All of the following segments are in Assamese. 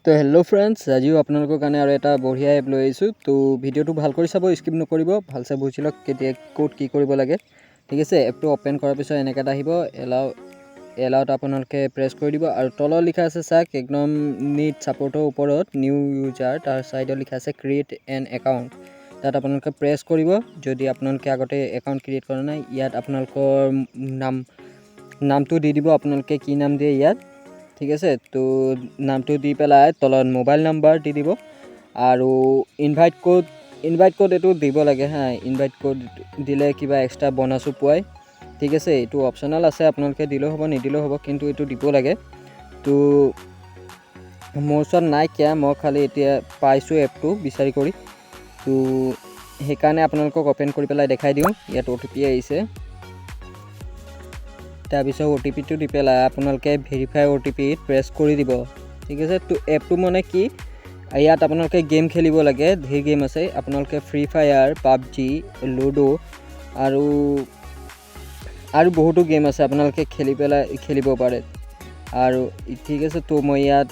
তো হেল্ল' ফ্ৰেণ্ডছ, আজিও আপোনালোকৰ কাৰণে আৰু এটা বঢ়িয়া এপ লৈ আহিছোঁ। তো ভিডিঅ'টো ভাল কৰি চাব, স্কিপ নকৰিব, ভালছে বুজি লওক কেতিয়া ক'ত কি কৰিব লাগে। ঠিক আছে, এপটো অ'পেন কৰাৰ পিছত এনেকৈ এটা আহিব, এলাউত আপোনালোকে প্ৰেছ কৰি দিব আৰু তলত লিখা আছে চাওক, একদম নিট ছাপৰ্টৰ ওপৰত নিউ ইউজাৰ, তাৰ ছাইডত লিখা আছে ক্ৰিয়েট এন একাউণ্ট। তাত আপোনালোকে প্ৰেছ কৰিব যদি আপোনালোকে আগতে একাউণ্ট ক্ৰিয়েট কৰা নাই। ইয়াত আপোনালোকৰ নামটো দি দিব, আপোনালোকে কি নাম দিয়ে ইয়াত। ঠিক আছে, তো নামটো দি পেলাই তলত মোবাইল নাম্বাৰ দি দিব আৰু ইনভাইট কোড এইটো দিব লাগে হা। ইনভাইট কোড দিলে কিবা এক্সট্ৰা বনাছো পোৱায়। ঠিক আছে, এইটো অপশ্যনেল আছে, আপোনালোকে দিলেও হ'ব নিদিলেও হ'ব, কিন্তু এইটো দিব লাগে। তো মোৰ ওচৰত নাইকিয়া, মই খালি এতিয়া পাইছোঁ এপটো বিচাৰি কৰি। তো সেইকাৰণে আপোনালোকক অ'পেন কৰি পেলাই দেখাই দিওঁ। ইয়াত OTP আহিছে, তাৰপিছত OTPটো দি পেলাই আপোনালোকে ভেৰিফাই OTP প্ৰেছ কৰি দিব। ঠিক আছে, তো এপটো মানে কি, ইয়াত আপোনালোকে গেম খেলিব লাগে, ধেৰ গেম আছে। আপোনালোকে ফ্ৰী ফায়াৰ, পাবজি, লুডো আৰু বহুতো গেম আছে, আপোনালোকে খেলিব পাৰে। আৰু ঠিক আছে, তো মই ইয়াত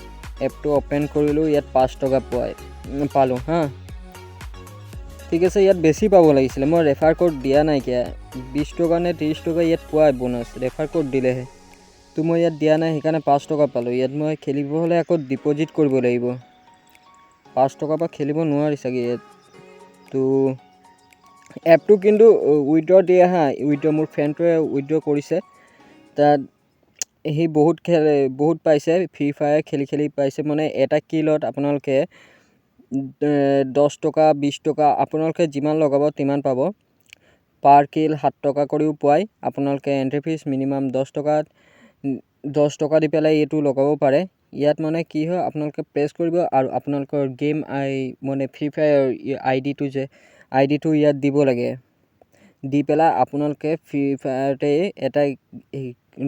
এপটো অ'পেন কৰিলোঁ, ইয়াত 5 টকা পালোঁ হা। ঠিক আছে, ইয়াত বেছি পাব লাগিছিলে, মই ৰেফাৰ কোড দিয়া নাইকিয়া। 20 টকা নে 30 টকা ইয়াত পোৱাই বোনাছ, ৰেফাৰ কোড দিলেহে। তো মই ইয়াত দিয়া নাই, সেইকাৰণে 5 টকা পালোঁ। ইয়াত মই খেলিব হ'লে আকৌ ডিপ'জিট কৰিব লাগিব, 5 টকাৰ পৰা খেলিব নোৱাৰি চাগে ইয়াত। তো এপটো কিন্তু উইড্ৰ' দিয়ে হা, মোৰ ফ্ৰেণ্ডটোৱে উইড্ৰ' কৰিছে। তাত সি বহুত পাইছে, ফ্ৰী ফায়াৰ খেলি পাইছে। মানে এটা কিলত আপোনালোকে 10 টকা 20 টকা আপোনালোকে যিমান লগাব তিমান পাব। পাৰ কিল 7 টকা কৰিও পোৱায়। আপোনালোকে এণ্ট্ৰি ফিজ মিনিমাম 10 টকা দি পেলাই এইটো লগাব পাৰে। ইয়াত মানে কি হয়, আপোনালোকে প্ৰেছ কৰিব আৰু আপোনালোকৰ গেম মানে ফ্ৰী ফায়াৰ আইডিটো ইয়াত দিব লাগে। দি পেলাই আপোনালোকে ফ্ৰী ফায়াৰতে এটা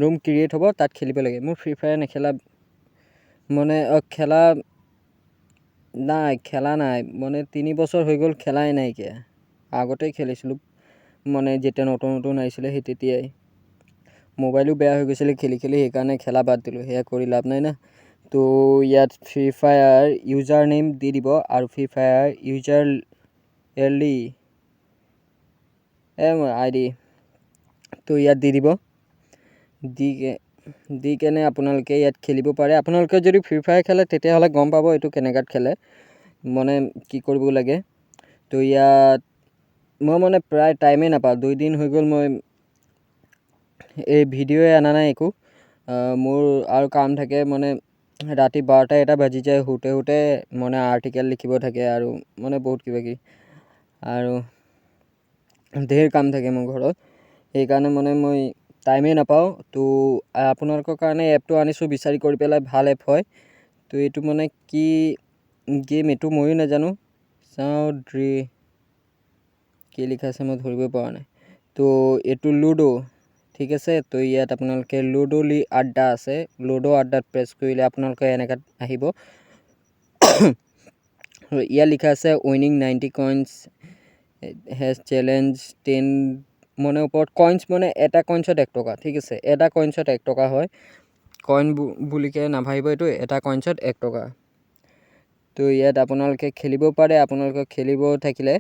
ৰুম ক্ৰিয়েট হ'ব, তাত খেলিব লাগে। মোৰ ফ্ৰী ফায়াৰ মানে খেলা নাই মানে 3 বছৰ হৈ গ'ল, খেলাই নাইকিয়া। আগতেই খেলিছিলোঁ, মানে যেতিয়া নতুন আহিছিলে সেই তেতিয়াই। মোবাইলো বেয়া হৈ গৈছিলে খেলি, সেইকাৰণে খেলা বাদ দিলোঁ। সেয়া কৰি লাভ নাই না। তো ইয়াত ফ্ৰী ফায়াৰ ইউজাৰ নেম দি দিব আৰু ফ্ৰী ফায়াৰ ইউজাৰ ID তো ইয়াত দি দিব। দি কেনে আপোনালোকে ইয়াত খেলিব পাৰে। আপোনালোকে যদি ফ্ৰী ফায়াৰ খেলে তেতিয়াহ'লে গম পাব এইটো কেনেকুৱাত খেলে, মানে কি কৰিব লাগে। তো ইয়াত মই মানে প্ৰায় টাইমেই নাপাওঁ, 2 দিন হৈ গ'ল মই এই ভিডিঅ'ই অনা নাই একো। মোৰ আৰু কাম থাকে, মানে ৰাতি 12টা-1টা বাজি যায় শুওঁতে মানে আৰ্টিকেল লিখিব থাকে আৰু মানে বহুত কিবাকিবি আৰু ধেৰ কাম থাকে মোৰ ঘৰত। সেইকাৰণে মানে মই টাইমেই নাপাওঁ। তো আপোনালোকৰ কাৰণে এপটো আনিছোঁ বিচাৰি কৰি পেলাই, ভাল এপ হয়। তো এইটো মানে কি গেম এইটো ময়ো নাজানো, কি লিখা আছে মই ধৰিব পৰা নাই। তো এইটো লুডো। ঠিক আছে, তো ইয়াত আপোনালোকে লুডো আড্ডা আছে, লুডো আড্ডাত প্ৰেছ কৰিলে আপোনালোকে এনেকৈ আহিব। ইয়াত লিখা আছে উইনিং 90 কইনছ হেজ চেলেঞ্জ 10 মানে ওপৰত কইনছ, মানে এটা কইনছত 1 টকা। ঠিক আছে, এটা কইনছত 1 টকা হয়। কইন বুলিকৈ নাভাবিব, এইটো এটা কইনছত 1 টকা। তো ইয়াত আপোনালোকে খেলিব পাৰে। আপোনালোকে খেলিব থাকিলে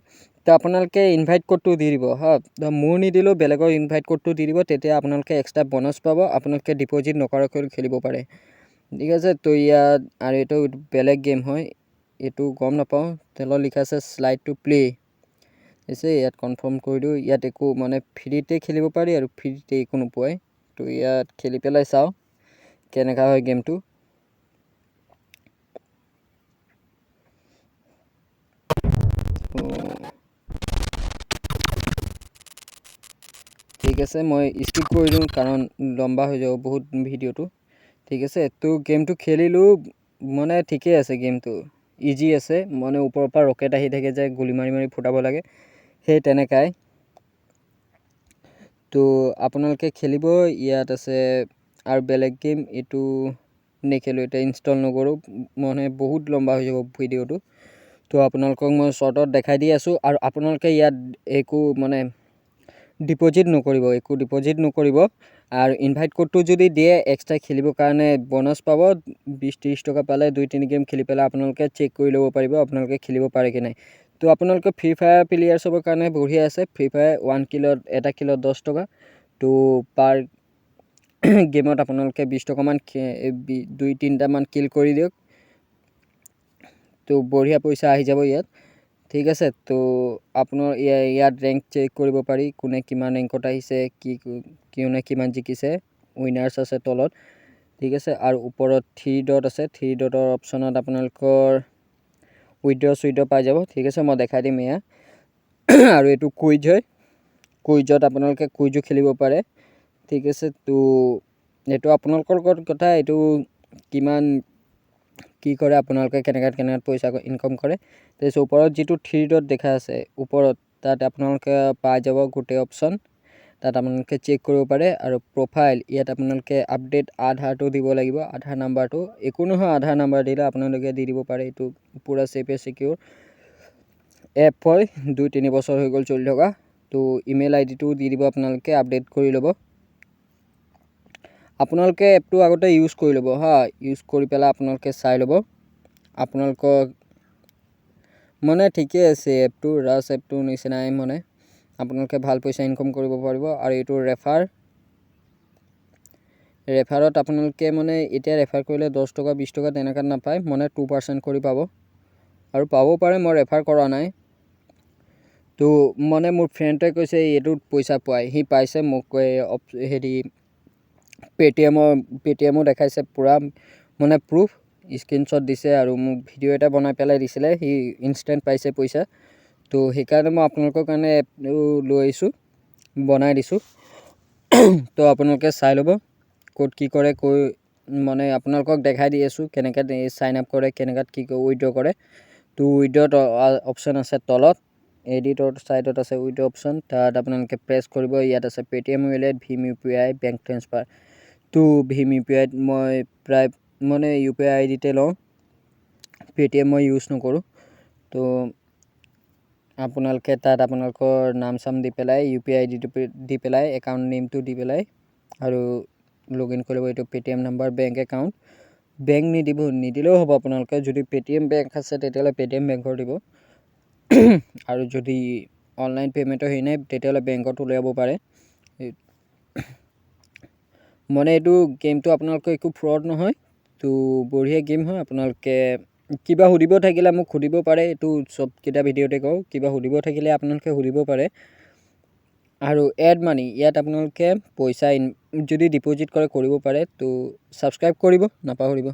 তো আপোনালোকে ইনভাইট কোডটো দি দিব হা। মোৰ নিদিলেও বেলেগৰ ইনভাইট কোডটো দি দিব, তেতিয়া আপোনালোকে এক্সট্ৰা বনাছ পাব। আপোনালোকে ডিপ'জিট নকৰাকৈ খেলিব পাৰে। ঠিক আছে, তো ইয়াত আৰু এইটো বেলেগ গেম হয়, এইটো গম নাপাওঁ। তলত লিখা আছে স্লাইড টু প্লে। আছে, ইয়াত কনফাৰ্ম কৰি দিওঁ। ইয়াত একো মানে ফ্ৰীতে খেলিব পাৰি আৰু ফ্ৰীতে একো নোপোৱায়। তো ইয়াত খেলি পেলাই চাওঁ কেনেকুৱা হয় গেমটো। ঠিক আছে, মই স্কিপ কৰি দিওঁ কাৰণ লম্বা হৈ যাব বহুত ভিডিঅ'টো। ঠিক আছে, তো গেমটো খেলিলোঁ, মানে ঠিকেই আছে। গেমটো ইজি আছে, মানে ওপৰৰ পৰা ৰকেট আহি থাকে যে গুলি মাৰি ফুটাব লাগে, সেই তেনেকাই। তো আপোনালোকে খেলিব। ইয়াত আছে আৰু বেলেগ গেম, এইটো নেখেলোঁ, এতিয়া ইনষ্টল নকৰোঁ, মানে বহুত লম্বা হৈ যাব ভিডিঅ'টো। তো আপোনালোকক মই শ্বৰ্টত দেখাই দি আছোঁ। আৰু আপোনালোকে ইয়াত একো মানে ডিপ'জিট নকৰিব, আৰু ইনভাইট কোডটো যদি দিয়ে এক্সট্ৰা খেলিবৰ কাৰণে বনাছ পাব 20-30 টকা পালে 2-3 গেম খেলি পেলাই আপোনালোকে চেক কৰি ল'ব পাৰিব আপোনালোকে খেলিব পাৰে কি নাই। তো আপোনালোকে ফ্ৰী ফায়াৰ প্লেয়াৰ্ছৰ কাৰণে বঢ়িয়া আছে। ফ্ৰী ফায়াৰ 1 কিলত এটা কিলত 10 টকা। তো পাৰ গেমত আপোনালোকে 20 টকামান 2-3টামান কিল কৰি দিয়ক, তো বঢ়িয়া পইচা আহি যাব ইয়াত। ঠিক আছে, তো আপোনাৰ ইয়াত ৰেংক চেক কৰিব পাৰি, কোনে কিমান ৰেংকত আহিছে, কোনে কিমান জিকিছে, উইনাৰ্ছ আছে তলত। ঠিক আছে, আৰু ওপৰত 3 ডট আছে, 3 ডটৰ অপশ্যনত আপোনালোকৰ উইড্ৰ' পাই যাব। ঠিক আছে, মই দেখাই দিম এয়া। আৰু এইটো কুইজ হয়, কুইজত আপোনালোকে কুইজো খেলিব পাৰে। ঠিক আছে, তো এইটো আপোনালোকৰ লগত কথা, এইটো কিমান কি কৰে, আপোনালোকে কেনেকৈ পইচা ইনকাম কৰে। তাৰপিছত ওপৰত যিটো 3 ডট দেখা আছে ওপৰত, তাত আপোনালোকে পাই যাব গোটেই অপশ্যন, তাত আপোনালোকে চেক কৰিব পাৰে। আৰু প্ৰফাইল, ইয়াত আপোনালোকে আপডেট আধাৰটো দিব লাগিব, আধাৰ নাম্বাৰটো। একো নহয়, আধাৰ নাম্বাৰ দিলে আপোনালোকে দি দিব পাৰে। এইটো পূৰা ছেফ চিকিউৰ এপ হয়, 2-3 বছৰ হৈ গ'ল চলি থকা। তো ইমেইল আইডিটো দি দিব, আপোনালোকে আপডেট কৰি ল'ব। আপোনালোকে এপটো আগতে ইউজ কৰি ল'ব হা, ইউজ কৰি পেলাই আপোনালোকে চাই ল'ব। আপোনালোকক মানে ঠিকেই আছে এপটো, ৰাছ এপটোৰ নিচিনাই মানে আপোনালোকে ভাল পইচা ইনকাম কৰিব পাৰিব। আৰু এইটো ৰেফাৰত আপোনালোকে মানে এতিয়া ৰেফাৰ কৰিলে 10 টকা 20 টকা তেনেকৈ নাপায়, মানে 2% কৰি পাব। আৰু পাবও পাৰে, মই ৰেফাৰ কৰা নাই। তো মানে মোৰ ফ্ৰেণ্ডে কৈছে এইটোত পইচা পায়, সি পাইছে, মোক হেৰি পে'টিএমো দেখাইছে, পূৰা মানে প্ৰুফ স্ক্ৰীনশ্বট দিছে আৰু মোক ভিডিঅ' এটা বনাই পেলাই দিছিলে, সি ইনষ্টেণ্ট পাইছে পইচা। তো সেইকাৰণে মই আপোনালোকৰ কাৰণে এপটো লৈ আহিছোঁ, বনাই দিছোঁ। তো আপোনালোকে চাই ল'ব ক'ত কি কৰে, মানে আপোনালোকক দেখাই দি আছোঁ কেনেকৈ ছাইন আপ কৰে, কেনেকৈ কি উইড্ৰ কৰে। তো উইড্ৰত অপশ্যন আছে তলত, এডিটৰ ছাইডত আছে উইড্ৰ অপশ্যন, তাত আপোনালোকে প্ৰেছ কৰিব। ইয়াত আছে পে'টিএম ৱালেট, ভীম UPI, বেংক ট্ৰেন্সফাৰ। তো ভীম UPIত মই প্ৰায় মানে UPI আইডিতে লওঁ, পে'টিএম মই ইউজ নকৰোঁ। তো আপোনালোকে তাত আপোনালোকৰ নাম চাম দি পেলাই UPI আইডিটো দি পেলাই একাউণ্ট নেমটো দি পেলাই আৰু লগ ইন কৰিব। এইটো Paytm number, bank account, bank নিদিলেও হ'ব। আপোনালোকে যদি পে'টিএম বেংক আছে তেতিয়াহ'লে পে'টিএম বেংকৰ দিব। আৰু যদি অনলাইন পে'মেণ্টৰ হেৰি নাই তেতিয়াহ'লে বেংকত উলিয়াব পাৰে। মানে এইটো গেমটো আপোনালোকৰ একো ফ্ৰড নহয়, তো বঢ়িয়া গেম হয়। আপোনালোকে কিবা সুধিব থাকিলে মোক সুধিব পাৰে, এইটো চবকেইটা ভিডিঅ'তে কওঁ, কিবা সুধিব থাকিলে আপোনালোকে সুধিব পাৰে। আৰু এড মানি, ইয়াত আপোনালোকে পইচা যদি ডিপ'জিট কৰিব পাৰে। তো ছাবস্ক্ৰাইব কৰিব নাপাহৰিব।